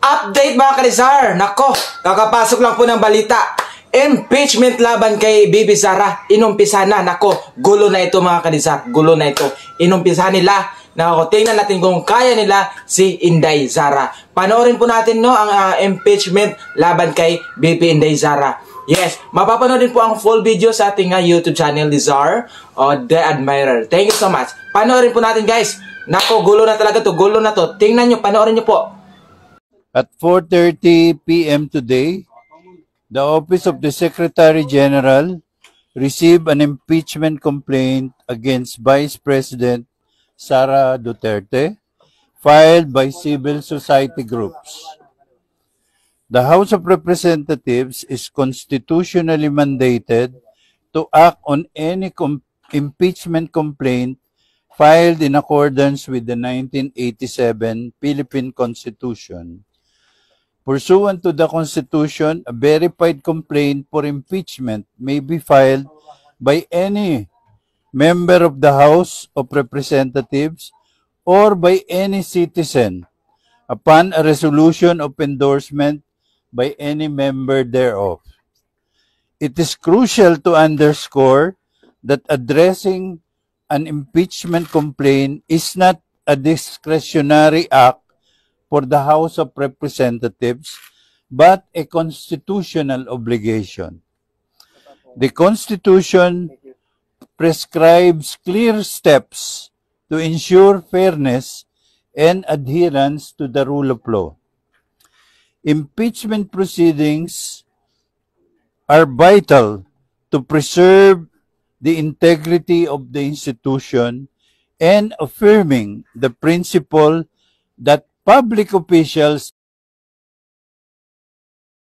Update mga Kalizar! Nako, kakapasok lang po ng balita. Impeachment laban kay Bibi Sara. Inumpisa na. Nako, gulo na ito mga Kalizar. Gulo na ito. Inumpisa nila. Nako, tingnan natin kung kaya nila si Inday Sara. Panoorin po natin no ang impeachment laban kay Bibi Inday Sara. Yes, mapapanood din po ang full video sa ating YouTube channel, Lizar o The Admirer. Thank you so much. Panoorin po natin guys. Nako, gulo na talaga to. Gulo na to. Tingnan nyo, panoorin nyo po. At 4:30 p.m. today, the Office of the Secretary General received an impeachment complaint against Vice President Sara Duterte, filed by civil society groups. The House of Representatives is constitutionally mandated to act on any impeachment complaint filed in accordance with the 1987 Philippine Constitution. Pursuant to the Constitution, a verified complaint for impeachment may be filed by any member of the House of Representatives or by any citizen upon a resolution of endorsement by any member thereof. It is crucial to underscore that addressing an impeachment complaint is not a discretionary act for the House of Representatives, but a constitutional obligation. The Constitution prescribes clear steps to ensure fairness and adherence to the rule of law. Impeachment proceedings are vital to preserve the integrity of the institution and affirming the principle that public officials